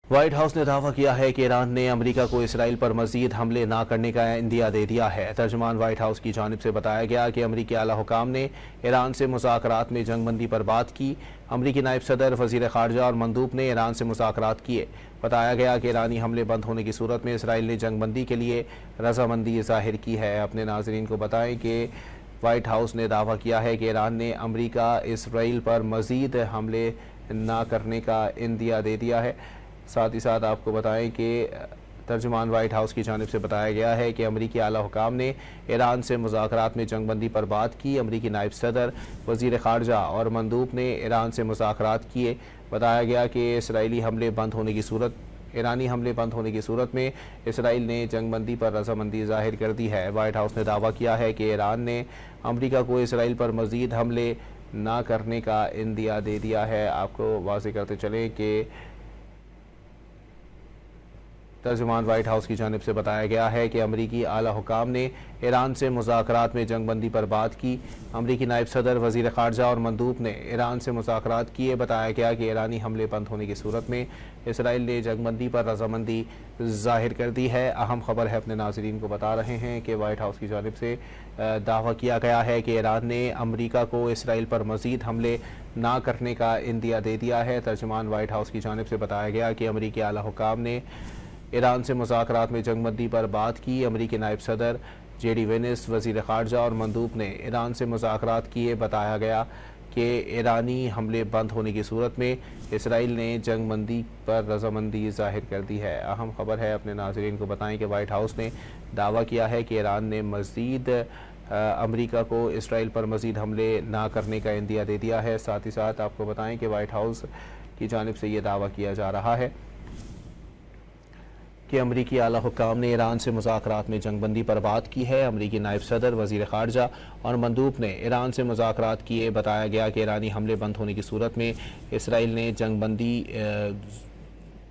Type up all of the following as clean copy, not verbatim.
White house ने दावा किया है कि ईरान ने अमेरिका को इसराइल पर मजीद हमले न करने का इंदिया दे दिया है। तर्जुमान व्हाइट हाउस की जानिब से बताया गया कि अमेरिकी आला हुकाम ने ईरान से मुज़ाकरात में जंगबंदी पर बात की। अमेरिकी नायब सदर, वज़ीर ख़ारजा और मंदूब ने ईरान से मुज़ाकरात किए। बताया गया कि ईरानी हमले बंद होने की सूरत में इसराइल ने जंगबंदी के लिए रजामंदी ज़ाहिर की है। अपने नाज़रीन को बताएं कि व्हाइट हाउस ने दावा किया है कि ईरान ने अमेरिका इसराइल पर मजीद हमले न करने का इंदिया दे दिया है। साथ ही साथ आपको बताएं कि तर्जुमान व्हाइट हाउस की जानिब से बताया गया है कि अमेरिकी आला हुकाम ने ईरान से मुज़ाकरात में जंगबंदी पर बात की। अमेरिकी नायब सदर, वज़ीर ख़ारजा और मंदूब ने ईरान से मुज़ाकरात किए। बताया गया कि ईरानी हमले बंद होने की सूरत में इसराइल ने जंगबंदी पर रजामंदी ज़ाहिर कर दी है। व्हाइट हाउस ने दावा किया है कि ईरान ने अमेरिका को इसराइल पर मज़ीद हमले ना करने का इंदिया दे दिया है। आपको वाज़ेह करते चलें कि तर्जुमान व्हाइट हाउस की जानिब से बताया गया है कि अमेरिकी आला हुकाम ने ईरान से मुज़ाकरात में जंगबंदी पर बात की। अमेरिकी नायब सदर, वज़ीर ख़ारजा और मंदूब ने ईरान से मुज़ाकरात किए। बताया गया कि ईरानी हमले बंद होने की सूरत में इसराइल ने जंगबंदी पर रजामंदी ज़ाहिर कर दी है। अहम खबर है, अपने नाज़रीन को बता रहे हैं कि व्हाइट हाउस की जानिब से दावा किया गया है कि ईरान ने अमेरिका को इसराइल पर मज़ीद हमले ना करने का इंदिया दे दिया है। तर्जुमान व्हाइट हाउस की जानिब से बताया गया कि अमेरिकी आला हुकाम ने ईरान से मुज़ाकरात में जंगबंदी पर बात की। अमेरिकी नायब सदर JD वेनिस, वज़ीर ख़ारजा और मंदूब ने ईरान से मुज़ाकरात किए। बताया गया कि ईरानी हमले बंद होने की सूरत में इसराइल ने जंगबंदी पर रजामंदी ज़ाहिर कर दी है। अहम खबर है, अपने नाज़रीन को बताएं कि व्हाइट हाउस ने दावा किया है कि ईरान ने मज़ीद अमेरिका को इसराइल पर मज़ीद हमले ना करने का इंदिया दे दिया है। साथ ही साथ आपको बताएं कि व्हाइट हाउस की जानिब से ये दावा किया जा रहा है कि अमेरिकी आला हुकाम ने ईरान से मुज़ाकरात में जंगबंदी पर बात की है। अमेरिकी नायब सदर, वज़ीर ख़ारजा और मंदूब ने ईरान से मुज़ाकरात किए। बताया गया कि ईरानी हमले बंद होने की सूरत में इसराइल ने जंगबंदी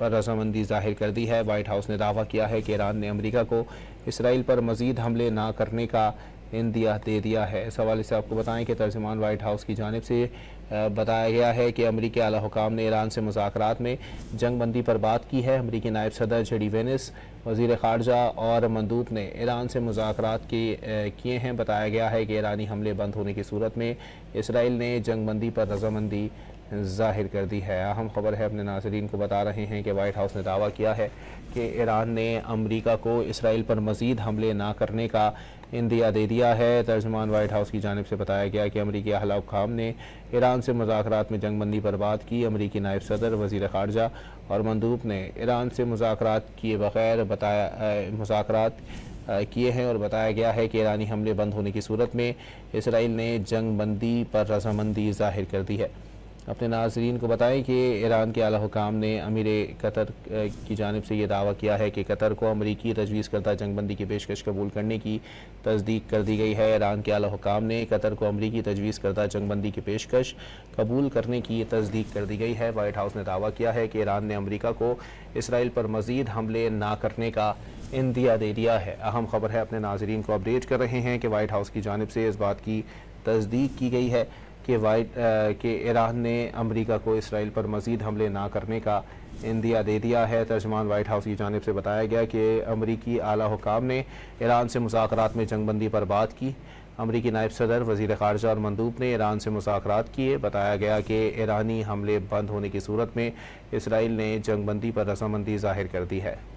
पर रजामंदी ज़ाहिर कर दी है। व्हाइट हाउस ने दावा किया है कि ईरान ने अमेरिका को इसराइल पर मज़ीद हमले ना करने का इंदिया दे दिया है। इस हवाले से आपको बताएं कि तर्जुमान व्हाइट हाउस की जानिब से बताया गया है कि अमेरिकी आला हुकाम ने ईरान से मुज़ाकरात में जंगबंदी पर बात की है। अमेरिकी नायब सदर JD वेनिस, वज़ीर ख़ारजा और मंदूब ने ईरान से मुज़ाकरात किए हैं। बताया गया है कि ईरानी हमले बंद होने की सूरत में इसराइल ने जंगबंदी पर रजामंदी ज़ाहिर कर दी है। अहम खबर है, अपने नाज़रीन को बता रहे हैं कि व्हाइट हाउस ने दावा किया है कि ईरान ने अमेरिका को इसराइल पर मज़ीद हमले ना करने का इंदिया दे दिया है। तर्जुमान व्हाइट हाउस की जानिब से बताया गया कि अमेरिकी आला हुकाम ने ईरान से मुज़ाकरात में जंगबंदी पर बात की। अमेरिकी नायब सदर, वज़ीर ख़ारजा और मंदूब ने ईरान से मुज़ाकरात किए बग़ैर मुज़ाकरात किए हैं और बताया गया है कि ईरानी हमले बंद होने की सूरत में इसराइल ने जंगबंदी पर रजामंदी ज़ाहिर कर दी है। अपने नाज़रीन को बताएं कि ईरान के आला हुकाम ने अमीर कतर की जानिब से ये दावा किया है कि कतर को अमरीकी तजवीज़ करदा जंगबंदी की पेशकश कबूल करने की तस्दीक कर दी गई है। ईरान के आला हुकाम ने कतर को अमरीकी तजवीज़ करदा जंगबंदी की पेशकश कबूल करने की तस्दीक कर दी गई है। व्हाइट हाउस ने दावा किया है कि ईरान ने अमरीका को इसराइल पर मज़ीद हमले ना करने का इंदिया दे दिया है। अहम खबर है, अपने नाज़रीन को अपडेट कर रहे हैं कि व्हाइट हाउस की जानिब से इस बात की तस्दीक की गई है कि ईरान ने अमेरिका को इसराइल पर मज़ीद हमले ना करने का इंदिया दे दिया है। तर्जुमान व्हाइट हाउस की जानिब से बताया गया कि अमेरिकी आला हुकाम ने ईरान से मुज़ाकरात में जंगबंदी पर बात की। अमेरिकी नायब सदर, वज़ीर ख़ारजा और मंदूब ने ईरान से मुज़ाकरात किए। बताया गया कि ईरानी हमले बंद होने की सूरत में इसराइल ने जंगबंदी पर रजामंदी ज़ाहिर कर दी है।